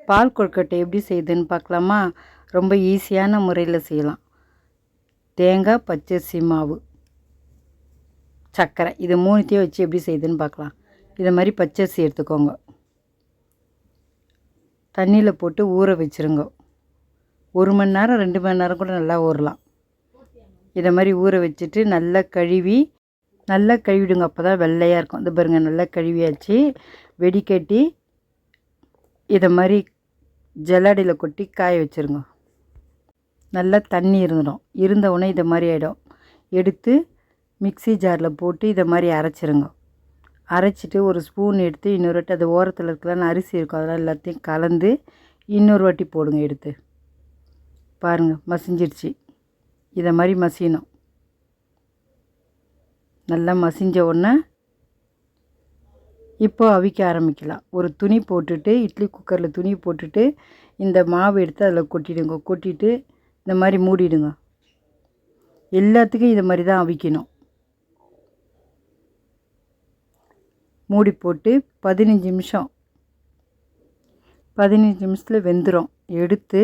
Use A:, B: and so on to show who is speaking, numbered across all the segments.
A: பால் கொழுக்கட்டை எப்படி செய்யுதுன்னு பார்க்கலாமா? ரொம்ப ஈஸியான முறையில் செய்யலாம். தேங்காய், பச்சரிசி மாவு, சர்க்கரை இது மூணுத்தையும் வச்சு எப்படி செய்யுதுன்னு பார்க்கலாம். இதை மாதிரி பச்சரிசி எடுத்துக்கோங்க. தண்ணியில் போட்டு ஊற வச்சுருங்க. 1 மணி நேரம் 2 மணி நேரம் கூட நல்லா ஊறலாம். இதை மாதிரி ஊற வச்சுட்டு நல்லா கழுவிடுங்க. அப்போ தான் வெள்ளையாக இருக்கும். இது பாருங்கள், நல்லா கழுவியாச்சு. வெடிக்கட்டி இதை மாதிரி ஜல்லடியில் கொட்டி காய வச்சுருங்க. நல்லா தண்ணி இருந்தவுடனே இதை மாதிரி ஆகிடும். எடுத்து மிக்ஸி ஜாரில் போட்டு இதை மாதிரி அரைச்சிருங்க. அரைச்சிட்டு ஒரு ஸ்பூன் எடுத்து இன்னொரு வாட்டி அது ஓரத்தில் இருக்கலான்னு அரிசி இருக்கும், அதெல்லாம் எல்லாத்தையும் கலந்து இன்னொரு வாட்டி போடுங்க. எடுத்து பாருங்கள், மசிஞ்சிடுச்சு. இதை மாதிரி மசியணும். நல்லா மசிஞ்ச உடனே இப்போ அவிக்க ஆரம்பிக்கலாம். ஒரு துணி போட்டுட்டு, இட்லி குக்கரில் துணி போட்டுட்டு இந்த மாவு எடுத்து அதில் கொட்டிடுங்க. கொட்டிட்டு இந்த மாதிரி மூடிடுங்க. எல்லாத்துக்கும் இது மாதிரி தான் அவிக்கணும். மூடி போட்டு 15 நிமிஷத்தில் வெந்துடும். எடுத்து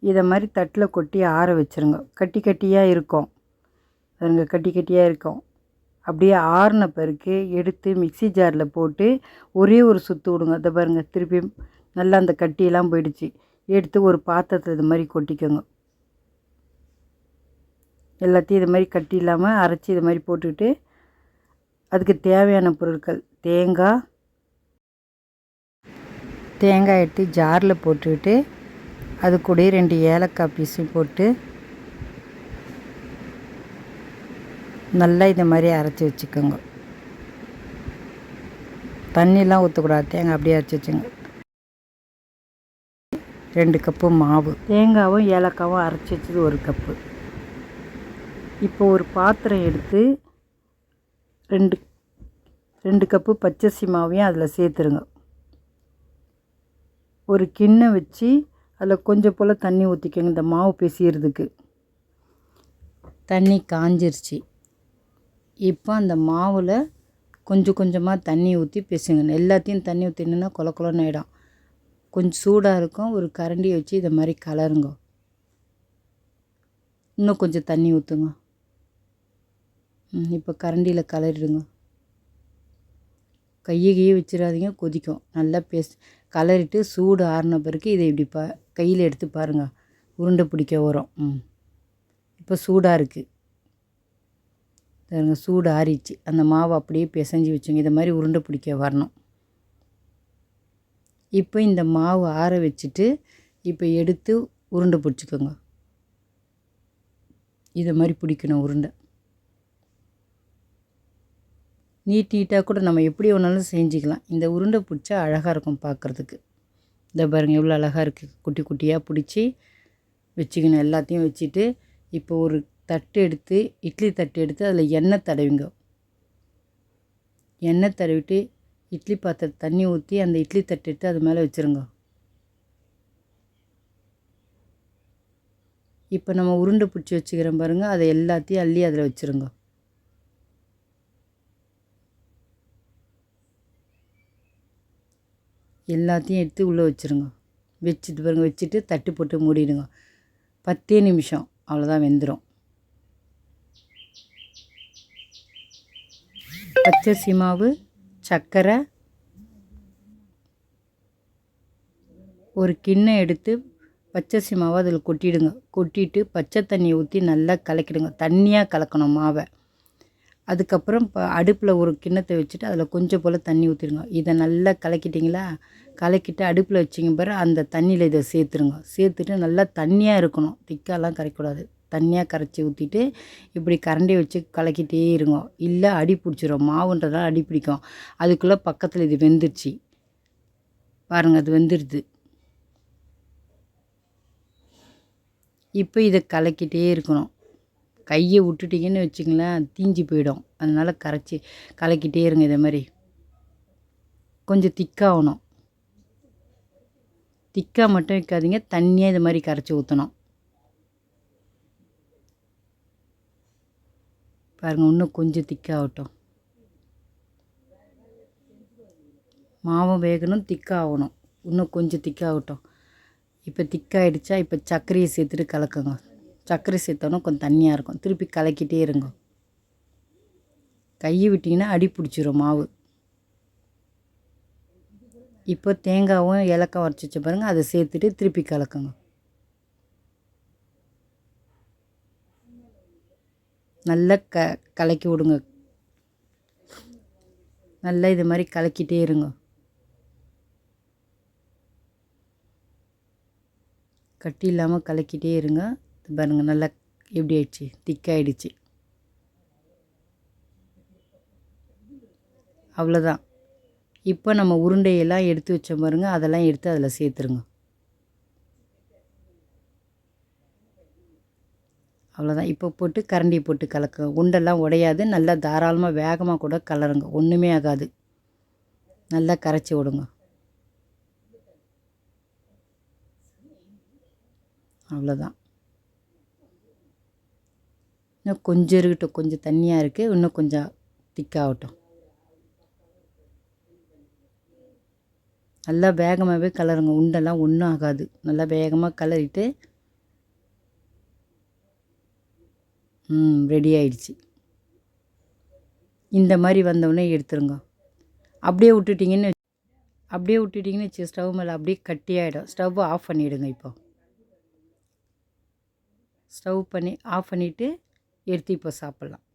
A: இதை மாதிரி தட்டில் கொட்டி ஆற வச்சுருங்க. கட்டியாக இருக்கும். அதுங்க கட்டியாக இருக்கும். அப்படியே ஆறின பிறகு எடுத்து மிக்ஸி ஜாரில் போட்டு ஒரே ஒரு சுற்று விடுங்க. அதை பாருங்கள், திருப்பி நல்லா அந்த கட்டியெல்லாம் போயிடுச்சு. எடுத்து ஒரு பாத்திரத்தில் இது மாதிரி கொட்டிக்கோங்க. எல்லாத்தையும் இது மாதிரி கட்டி இல்லாமல் அரைச்சி இது மாதிரி போட்டுக்கிட்டு அதுக்கு தேவையான பொருட்கள் தேங்காய் எடுத்து ஜாரில் போட்டுக்கிட்டு அது கூட 2 ஏலக்காய் பீஸும் போட்டு நல்லா இது மாதிரி அரைச்சி வச்சுக்கோங்க. தண்ணிலாம் ஊற்றக்கூடாது, தேங்காய் அப்படியே அரைச்சி வச்சுங்க. 2 கப்பு மாவு, தேங்காயும் ஏலக்காயும் அரைச்சி வச்சது 1 கப்பு. இப்போ ஒரு பாத்திரம் எடுத்து 2 கப்பு பச்சரிசி மாவையும் அதில் சேர்த்துருங்க. ஒரு கிண்ணம் வச்சு அதில் கொஞ்சம் போல் தண்ணி ஊற்றிக்கோங்க. இந்த மாவு பிசைகிறதுக்கு தண்ணி காஞ்சிருச்சு. இப்போ அந்த மாவில் கொஞ்சம் கொஞ்சமாக தண்ணி ஊற்றி பிசைங்க. எல்லாத்தையும் தண்ணி ஊற்றினா கொலன்னு ஆகிடும். கொஞ்சம் சூடாக இருக்கும். ஒரு கரண்டியை வச்சு இதை மாதிரி கலருங்க. இன்னும் கொஞ்சம் தண்ணி ஊற்றுங்க. இப்போ கரண்டியில் கலரிடுங்க. கையை வச்சிடாதீங்க, கொதிக்கும். நல்லா கலரிட்டு சூடு ஆறின பிறகு இதை இப்படி கையில் எடுத்து பாருங்கள், உருண்டை பிடிக்க வரும். இப்போ சூடாக இருக்குது பாருங்கள், சூடு ஆறிச்சு. அந்த மாவை அப்படியே பிசைஞ்சு வச்சுங்க. இதை மாதிரி உருண்டை பிடிக்க வரணும். இப்போ இந்த மாவு ஆற வச்சுட்டு இப்போ எடுத்து உருண்டை பிடிச்சிக்கோங்க. இதை மாதிரி பிடிக்கணும் உருண்டை. நீட்டாக கூட நம்ம எப்படி வேணாலும் செஞ்சுக்கலாம். இந்த உருண்டை பிடிச்சா அழகாக இருக்கும் பார்க்குறதுக்கு. இந்த பாருங்கள் எவ்வளோ அழகாக இருக்குது. குட்டி குட்டியாக பிடிச்சி வச்சுக்கணும். எல்லாத்தையும் வச்சுட்டு இப்போ ஒரு தட்டு எடுத்து, இட்லி தட்டு எடுத்து அதில் எண்ணெய் தடவிங்க. எண்ணெய் தடவிட்டு இட்லி பாத்திரத்தை தண்ணி ஊற்றி அந்த இட்லி தட்டு எடுத்து அது மேலே வச்சுருங்க. இப்போ நம்ம உருண்டை பிடிச்சி வச்சுக்கிறோம் பாருங்கள், அதை எல்லாத்தையும் அள்ளி அதில் வச்சுருங்க. எல்லாத்தையும் எடுத்து உள்ளே வச்சுருங்க. வச்சுட்டு பாருங்கள், வச்சுட்டு தட்டு போட்டு மூடிடுங்க. 10 நிமிஷம் அவ்வளோதான், வெந்துடும். பச்சரிசி மாவு, சர்க்கரை, ஒரு கிண்ணம் எடுத்து பச்சரிசி மாவை அதில் கொட்டிடுங்க. கொட்டிட்டு பச்சை தண்ணியை ஊற்றி நல்லா கலக்கிடுங்க. தண்ணியாக கலக்கணும் மாவை. அதுக்கப்புறம் அடுப்பில் ஒரு கிண்ணத்தை வச்சுட்டு அதில் கொஞ்சம் போல் தண்ணி ஊற்றிடுங்க. இதை நல்லா கலக்கிட்டிங்களா? கலக்கிட்டு அடுப்பில் வச்சிங்க பாரு, அந்த தண்ணியில் இதை சேர்த்துருங்க. சேர்த்துட்டு நல்லா தண்ணியாக இருக்கணும், திக்காலாம் கரைக்கூடாது. தண்ணியாக கரைச்சி ஊற்றிட்டு இப்படி கரண்டி வச்சு கலக்கிட்டே இருங்க. இல்லை அடி பிடிச்சிரும். மாவுன்றதால அடி பிடிக்கும். அதுக்குள்ளே பக்கத்தில் இது வெந்துருச்சு பாருங்கள், அது வெந்துடுது. இப்போ இதை கலக்கிட்டே இருக்கணும். கையை விட்டுட்டிங்கன்னு வச்சுங்களேன், தீஞ்சு போயிடும். அதனால் கலக்கிட்டே இருங்க. இதை மாதிரி கொஞ்சம் திக்காகணும். திக்காக மட்டும் வைக்காதீங்க, தண்ணியாக இது மாதிரி கரைச்சி ஊற்றணும். பாருங்கள், இன்னும் கொஞ்சம் திக்காகட்டும். மாவும் வேகணும், திக்காகணும். இன்னும் கொஞ்சம் திக்காகட்டும். இப்போ திக்காயிடுச்சா, இப்போ சர்க்கரையை சேர்த்துட்டு கலக்குங்க. சர்க்கரை சேர்த்தோன்னா கொஞ்சம் தண்ணியாக இருக்கும். திருப்பி கலக்கிட்டே இருங்க. கையை விட்டிங்கன்னா அடி பிடிச்சிரும் மாவு. இப்போ தேங்காவும் ஏலக்காய் உடச்சி வச்ச பாருங்கள், அதை சேர்த்துட்டு திருப்பி கலக்குங்க. நல்லா கலக்கி விடுங்க. நல்லா இது மாதிரி கலக்கிட்டே இருங்க. கட்டி இல்லாமல் கலக்கிட்டே இருங்க. பாருங்கள் நல்லா எப்படி ஆயிடுச்சு, திக்காயிடுச்சு. அவ்வளோதான். இப்போ நம்ம உருண்டையெல்லாம் எடுத்து வச்சோம் பாருங்கள், அதெல்லாம் எடுத்து அதில் சேர்த்துருங்க. அவ்வளோதான். இப்போ போட்டு கரண்டி போட்டு கலக்க, உண்டெல்லாம் உடையாது. நல்லா தாராளமாக வேகமாக கூட கலருங்க, ஒன்றுமே ஆகாது. நல்லா கரைச்சி விடுங்க. அவ்வளோதான். இன்னும் கொஞ்சம் இருக்கட்டும், கொஞ்சம் தண்ணியாக இருக்குது, இன்னும் கொஞ்சம் திக்காகட்டும். நல்லா வேகமாகவே கலருங்க, உண்டெல்லாம் ஒன்றும் ஆகாது. நல்லா வேகமாக கலரிட்டு ரெடி ஆயிடுச்சு. இந்த மாதிரி வந்தோடனே எடுத்துருங்க. அப்படியே விட்டுட்டிங்கன்னு வச்சு ஸ்டவ் மேலே அப்படியே கட்டியாகிடும். ஸ்டவ் ஆஃப் பண்ணிவிடுங்க. இப்போ ஆஃப் பண்ணிவிட்டு எடுத்து இப்போ சாப்பிட்லாம்.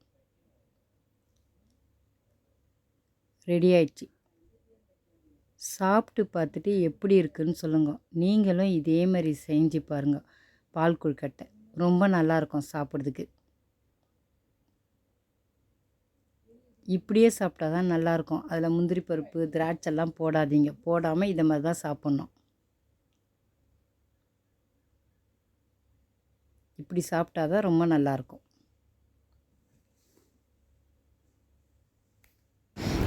A: ரெடி ஆயிடுச்சு. சாப்பிட்டு பார்த்துட்டு எப்படி இருக்குதுன்னு சொல்லுங்கள். நீங்களும் இதே மாதிரி செஞ்சு பாருங்கள். பால் கொழுக்கட்டை ரொம்ப நல்லாயிருக்கும் சாப்பிட்றதுக்கு. இப்படியே சாப்பிட்டா தான் நல்லாயிருக்கும். அதில் முந்திரி பருப்பு, திராட்சைலாம் போடாதீங்க. போடாமல் இதை மாதிரி தான் சாப்பிட்ணும். இப்படி சாப்பிட்டா தான் ரொம்ப நல்லாயிருக்கும்.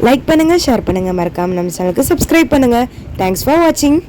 B: லைக் பண்ணுங்கள், ஷேர் பண்ணுங்கள், மறக்காமல் நம்ம சேனலுக்கு சப்ஸ்கிரைப் பண்ணுங்கள். தேங்க்ஸ் ஃபார் வாட்சிங்.